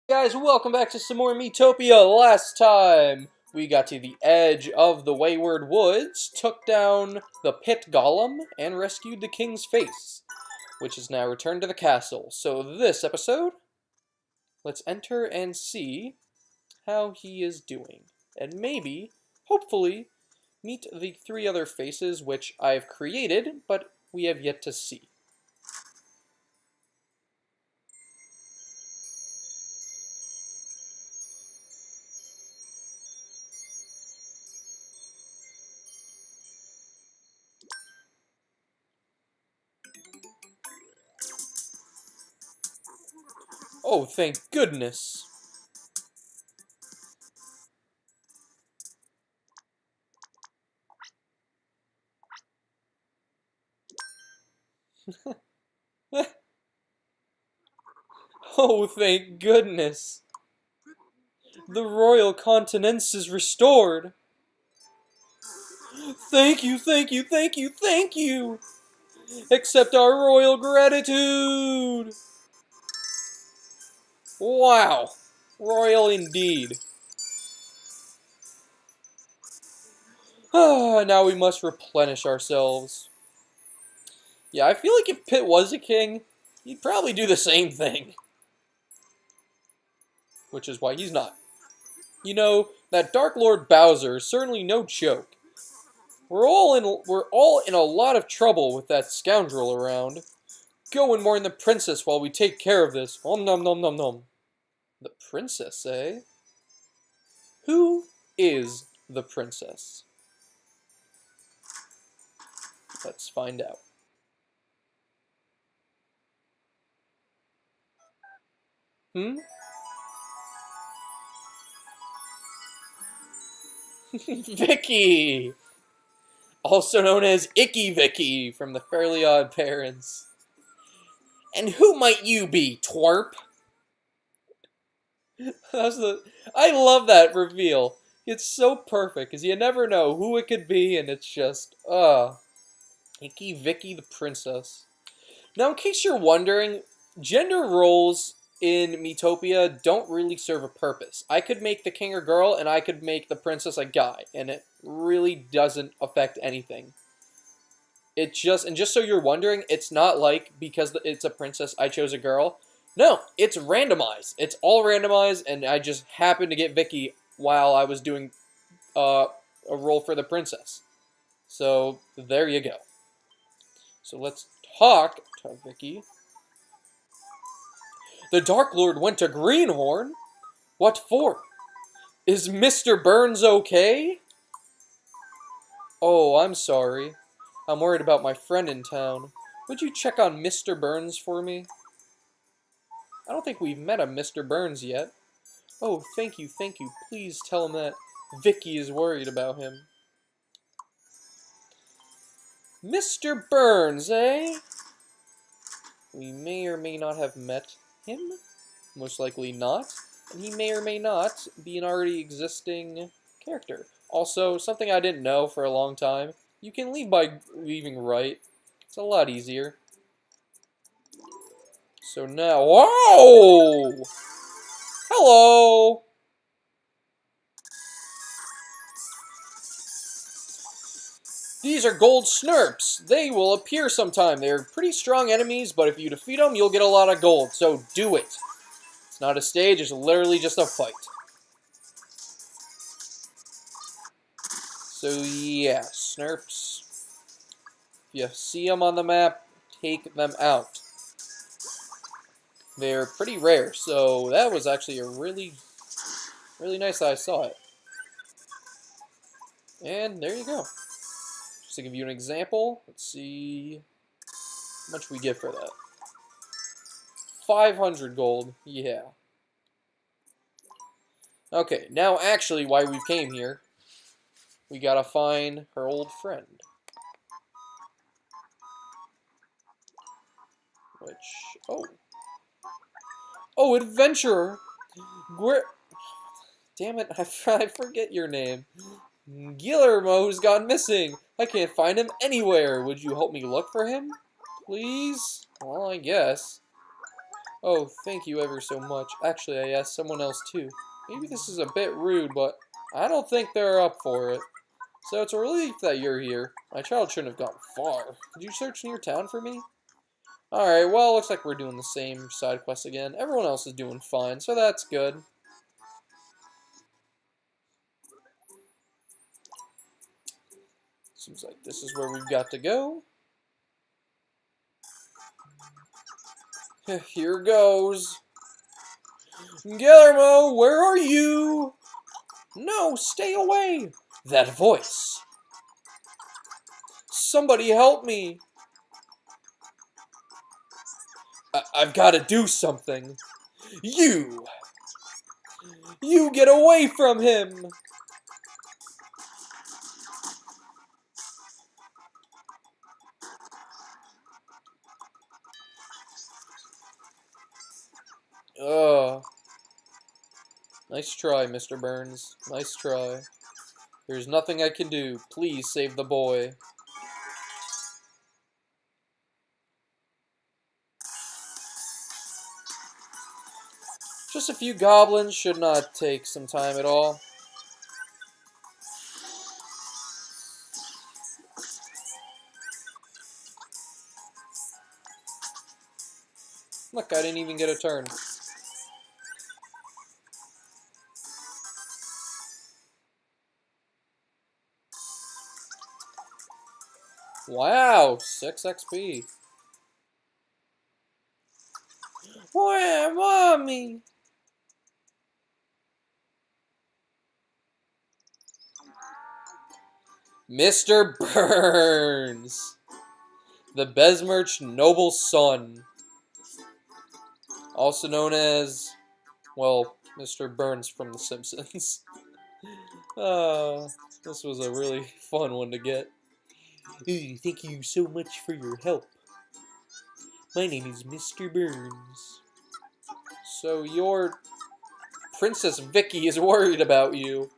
Guys, welcome back to some more Miitopia. Last time, we got to the edge of the Wayward Woods, took down the pit golem, and rescued the king's face, which is now returned to the castle. So this episode, let's enter and see how he is doing. And maybe, hopefully, meet the three other faces which I've created, but we have yet to see. Oh, thank goodness. Oh, thank goodness. The royal continence is restored. Thank you, thank you, thank you, thank you. Accept our royal gratitude. Wow. Royal indeed. Now we must replenish ourselves. Yeah, I feel like if Pitt was a king, he'd probably do the same thing. Which is why he's not. You know, that Dark Lord Bowser is certainly no joke. We're all in a lot of trouble with that scoundrel around. Go and warn the princess while we take care of this. Om nom nom nom nom. The princess, eh? Who is the princess? Let's find out. Vicky! Also known as Icky Vicky from the Fairly Odd Parents. And who might you be, twerp? I love that reveal. It's so perfect, because you never know who it could be, and it's just, Icky Vicky the princess. Now, in case you're wondering, gender roles in Miitopia don't really serve a purpose. I could make the king a girl, and I could make the princess a guy, and it really doesn't affect anything. And just so you're wondering, it's not like, because it's a princess, I chose a girl. No, it's randomized. It's all randomized, and I just happened to get Vicky while I was doing a role for the princess. So, there you go. So let's talk to Vicky. The Dark Lord went to Greenhorn? What for? Is Mr. Burns okay? Oh, I'm sorry. I'm worried about my friend in town. Would you check on Mr. Burns for me? I don't think we've met a Mr. Burns yet. Oh, thank you, thank you. Please tell him that Vicky is worried about him. Mr. Burns, eh? We may or may not have met him. Most likely not. And he may or may not be an already existing character. Also, something I didn't know for a long time. You can leave by leaving right. It's a lot easier. So now... Whoa! Hello! These are gold snurps. They will appear sometime. They're pretty strong enemies, but if you defeat them, you'll get a lot of gold. So do it. It's not a stage, it's literally just a fight. So yeah, snurps. If you see them on the map, take them out. They're pretty rare, so that was actually a really nice that I saw it. And there you go. Just to give you an example, let's see how much we get for that. 500 gold, yeah. Okay, now actually why we came here. We gotta find her old friend. Which, oh, adventurer! Damn it, I forget your name. Guillermo's gone missing. I can't find him anywhere. Would you help me look for him? Please? Well, I guess. Oh, thank you ever so much. Actually, I asked someone else too. Maybe this is a bit rude, but I don't think they're up for it. So it's a relief that you're here. My child shouldn't have gone far. Could you search near town for me? Alright, well, looks like we're doing the same side quest again. Everyone else is doing fine, so that's good. Seems like this is where we've got to go. Here goes. Guillermo, where are you? No, stay away. That voice. Somebody help me. I've got to do something. You get away from him. Ugh. Nice try, Mr. Burns. Nice try. There's nothing I can do. Please save the boy. Just a few goblins should not take some time at all. Look, I didn't even get a turn. Wow, 6 XP. Where, mommy? Mr. Burns, the Besmirch noble son, also known as, well, Mr. Burns from The Simpsons. This was a really fun one to get. Thank you so much for your help. My name is Mr. Burns. So your Princess Vicky is worried about you.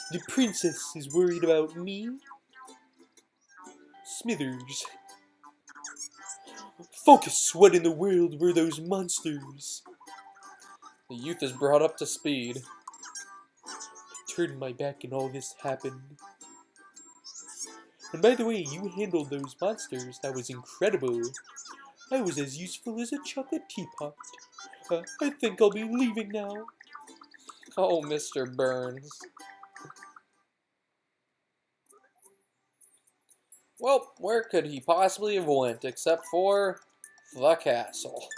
The princess is worried about me? Smithers. Focus! What in the world were those monsters? The youth is brought up to speed. I turned my back and all this happened. And by the way, you handled those monsters. That was incredible. I was as useful as a chocolate teapot. I think I'll be leaving now. Oh, Mr. Burns. Well, where could he possibly have went except for the castle?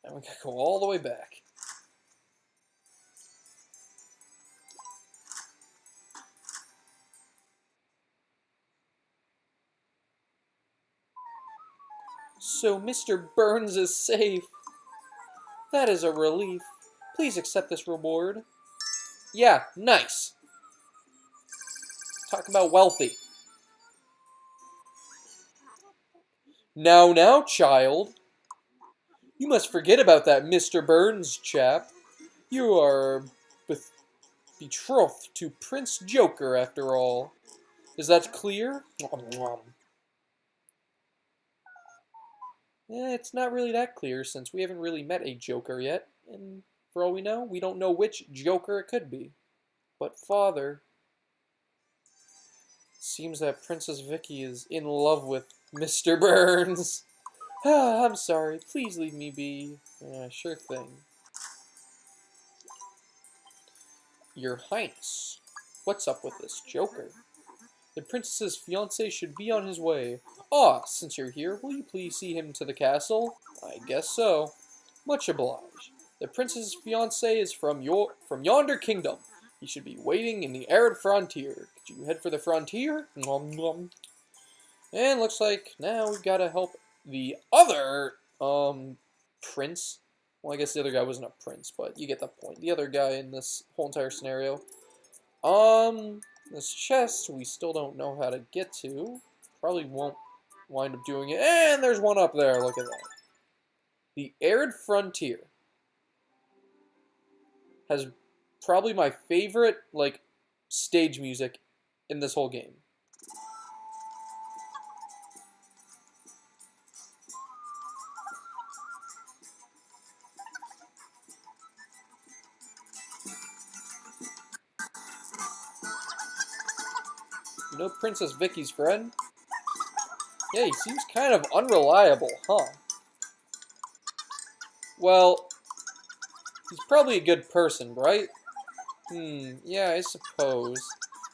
And we gotta go all the way back. So Mr. Burns is safe. That is a relief. Please accept this reward. Yeah, nice. Talk about wealthy. Now, child. You must forget about that Mr. Burns chap. You are betrothed to Prince Joker, after all. Is that clear? It's not really that clear, since we haven't really met a Joker yet. And for all we know, we don't know which Joker it could be. But father... Seems that Princess Vicky is in love with Mr. Burns. I'm sorry. Please leave me be. Sure thing. Your Highness, what's up with this Joker? The princess's fiancé should be on his way. Ah, since you're here, will you please see him to the castle? I guess so. Much obliged. The princess's fiancé is from yonder kingdom. He should be waiting in the arid frontier. Could you head for the frontier? Nom nom. And looks like now we've got to help the other, prince. Well, I guess the other guy wasn't a prince, but you get the point. The other guy in this whole entire scenario. This chest we still don't know how to get to. Probably won't wind up doing it. And there's one up there, look at that. The Arid Frontier has probably my favorite, like, stage music in this whole game. No Princess Vicky's friend? Yeah, he seems kind of unreliable, huh? Well, he's probably a good person, right? Yeah, I suppose.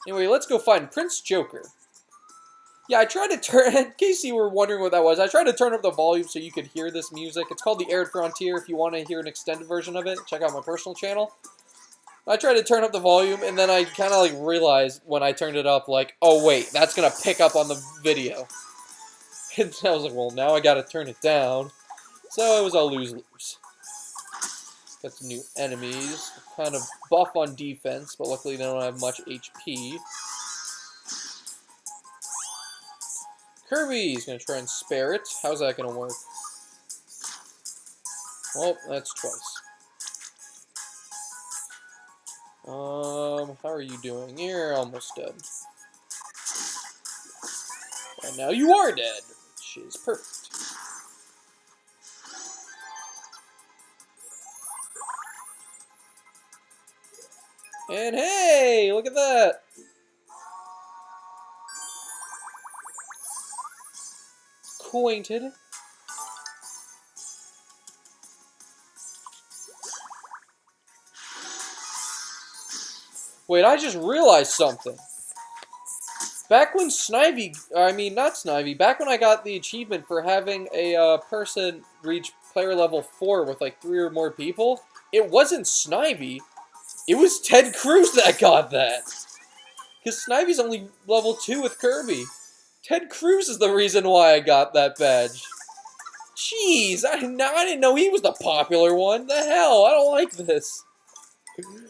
Anyway, let's go find Prince Joker. Yeah, I tried to turn, in case you were wondering what that was, I tried to turn up the volume so you could hear this music. It's called The Arid Frontier. If you want to hear an extended version of it, check out my personal channel. I tried to turn up the volume, and then I kind of like realized when I turned it up, like, oh wait, that's going to pick up on the video. And I was like, well, now I got to turn it down. So it was a lose-lose. Got some new enemies. Kind of buff on defense, but luckily they don't have much HP. Kirby's going to try and spare it. How's that going to work? Well, that's twice. How are you doing? You're almost dead. And now you are dead, which is perfect. And hey, look at that! Cool, ain't it? Wait, I just realized something. Back when not Snivy, back when I got the achievement for having a person reach player level 4 with like 3 or more people, it wasn't Snivy, it was Ted Cruz that got that. Because Snivy's only level 2 with Kirby. Ted Cruz is the reason why I got that badge. Jeez, I didn't know he was the popular one. The hell, I don't like this.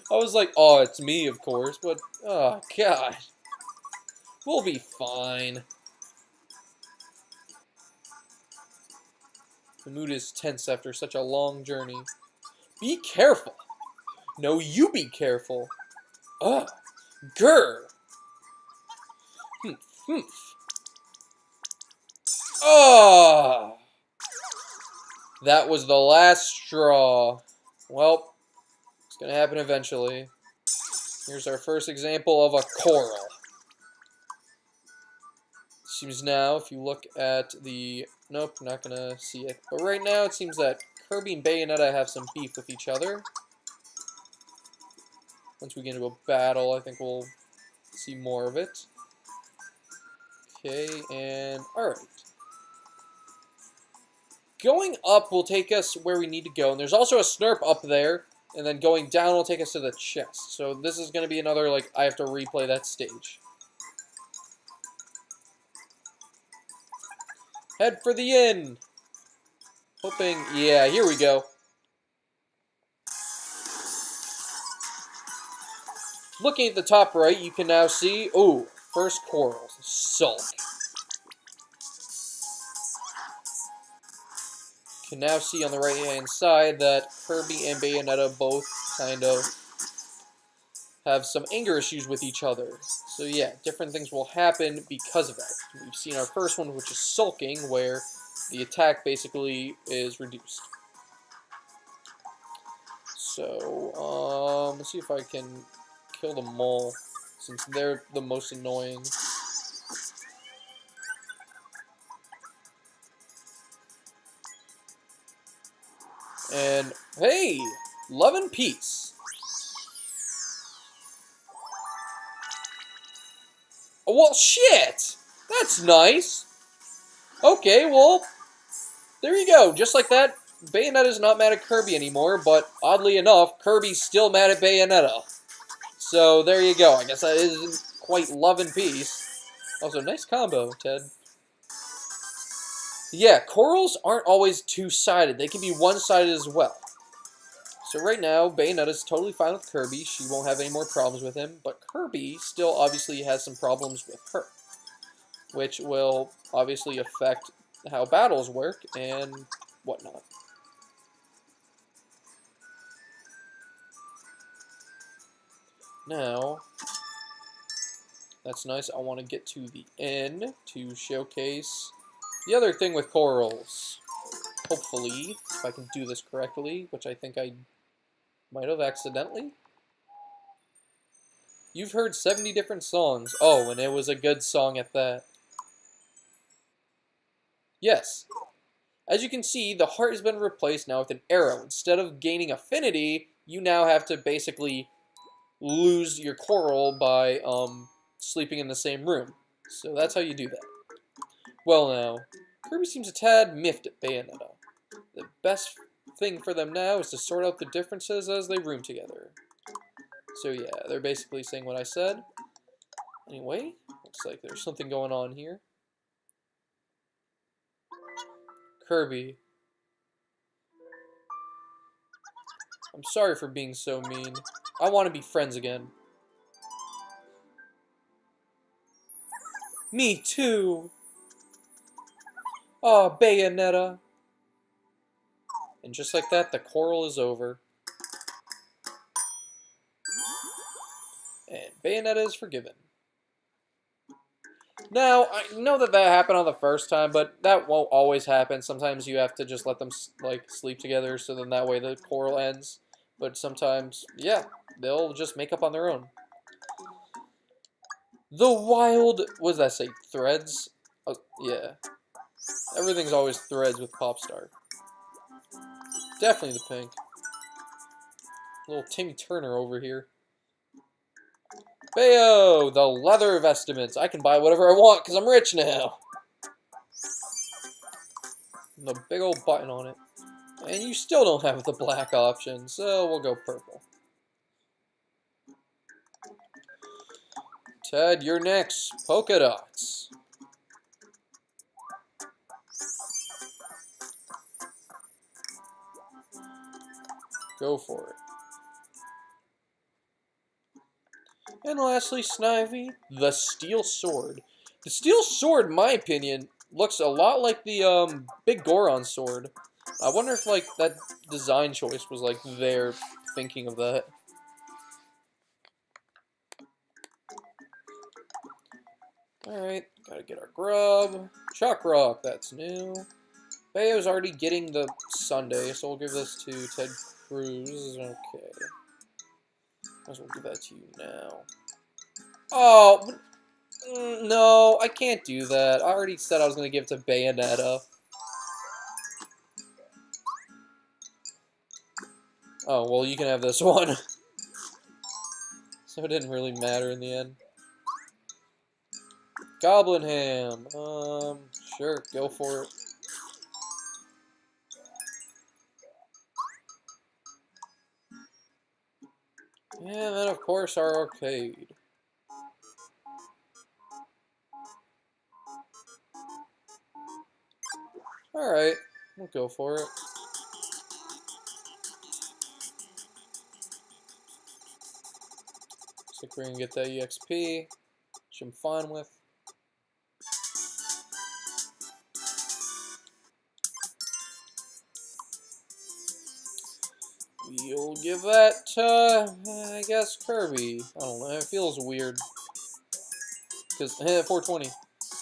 I was like, oh, it's me, of course, but, oh, God. We'll be fine. The mood is tense after such a long journey. Be careful. No, you be careful. Ugh. Grr. Humph, humph. Oh. That was the last straw. Well, it's gonna happen eventually. Here's our first example of a coral. Seems now, if you look at the... Nope, not gonna see it. But right now, it seems that Kirby and Bayonetta have some beef with each other. Once we get into a battle, I think we'll see more of it. Okay, and... Alright. Going up will take us where we need to go. And there's also a Snurp up there. And then going down will take us to the chest. So this is going to be another, like, I have to replay that stage. Head for the inn. Hoping, yeah, here we go. Looking at the top right, you can now see, ooh, first corals, Sulk. You can now see on the right-hand side that Kirby and Bayonetta both kind of have some anger issues with each other. So yeah, different things will happen because of that. We've seen our first one, which is sulking, where the attack basically is reduced. So, let's see if I can kill the mole, since they're the most annoying. And, hey! Love and peace! Oh, well, shit! That's nice! Okay, well, there you go. Just like that, Bayonetta's not mad at Kirby anymore, but oddly enough, Kirby's still mad at Bayonetta. So, there you go. I guess that isn't quite love and peace. Also, nice combo, Ted. Yeah, corals aren't always two-sided. They can be one-sided as well. So right now, Bayonetta's totally fine with Kirby. She won't have any more problems with him. But Kirby still obviously has some problems with her, which will obviously affect how battles work and whatnot. Now, that's nice. I want to get to the end to showcase the other thing with corals. Hopefully, if I can do this correctly, which I think I might have accidentally. You've heard 70 different songs. Oh, and it was a good song at that. Yes. As you can see, the heart has been replaced now with an arrow. Instead of gaining affinity, you now have to basically lose your coral by sleeping in the same room. So that's how you do that. Well now, Kirby seems a tad miffed at Bayonetta. The best thing for them now is to sort out the differences as they room together. So yeah, they're basically saying what I said. Anyway, looks like there's something going on here. Kirby. I'm sorry for being so mean. I want to be friends again. Me too. Oh, Bayonetta. And just like that, the quarrel is over. And Bayonetta is forgiven. Now, I know that happened on the first time, but that won't always happen. Sometimes you have to just let them, like, sleep together, so then that way the quarrel ends. But sometimes, yeah, they'll just make up on their own. The wild, what does that say, threads? Oh, yeah. Everything's always threads with Popstar. Definitely the pink. Little Timmy Turner over here. Bayo, the leather vestments. I can buy whatever I want because I'm rich now. The big old button on it. And you still don't have the black option, so we'll go purple. Ted, you're next. Polka dots. Go for it. And lastly, Snivy, the steel sword. The steel sword, in my opinion, looks a lot like the big Goron sword. I wonder if like that design choice was like their thinking of that. Alright, gotta get our grub. Chuck Rock, that's new. Bayo's already getting the sundae, so we'll give this to Ted Cruz. Okay. Might as well give that to you now. Oh, no, I can't do that. I already said I was going to give it to Bayonetta. Oh, well, you can have this one. So it didn't really matter in the end. Goblin Ham. Sure, go for it. And then, of course, our arcade. Alright, we'll go for it. Looks like we're gonna get that EXP, which I'm fine with. We'll give that to, I guess, Kirby. I don't know, it feels weird. Because, 420.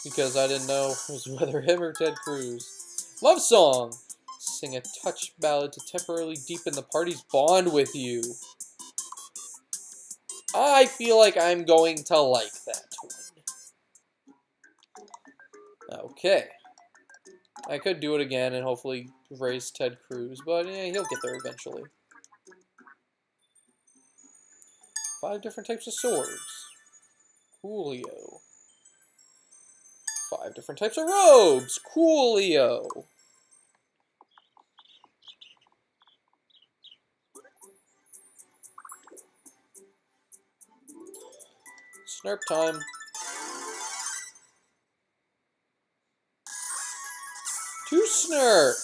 Because I didn't know it was whether him or Ted Cruz. Love song! Sing a touch ballad to temporarily deepen the party's bond with you. I feel like I'm going to like that one. Okay. I could do it again and hopefully raise Ted Cruz, but yeah, he'll get there eventually. 5 different types of swords. Coolio. 5 different types of robes. Coolio. Snurp time. Two snurps.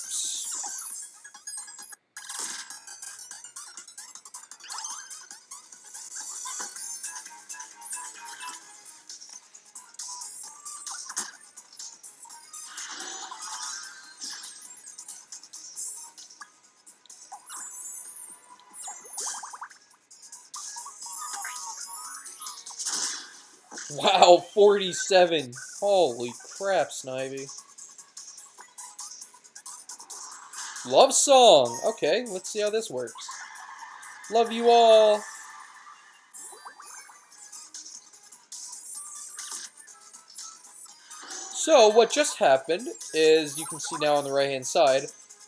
Wow, 47. Holy crap, Snivy. Love song. Okay, let's see how this works. Love you all. So what just happened is, you can see now on the right hand side,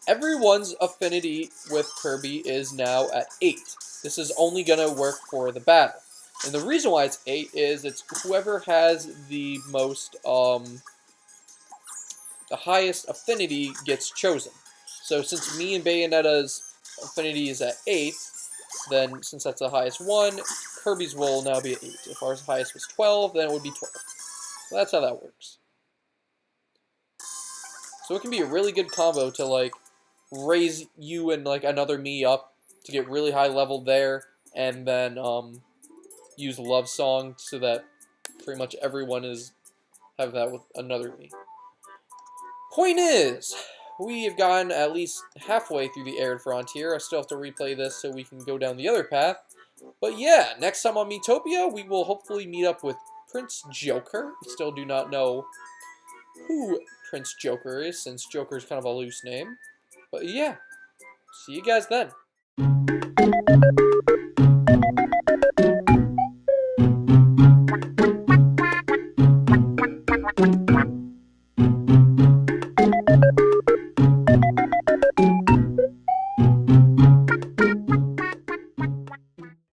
everyone's affinity with Kirby is now at 8. This is only going to work for the battle. And the reason why it's 8 is it's whoever has the most, the highest affinity gets chosen. So since me and Bayonetta's affinity is at 8, then since that's the highest one, Kirby's will now be at 8. If ours highest was 12, then it would be 12. So that's how that works. So it can be a really good combo to, like, raise you and, like, another me up to get really high level there, and then use Love Song so that pretty much everyone have that with another me. Point is, we have gone at least halfway through the Arid Frontier. I still have to replay this so we can go down the other path. But yeah, next time on Miitopia, we will hopefully meet up with Prince Joker. Still do not know who Prince Joker is, since Joker is kind of a loose name. But yeah, see you guys then.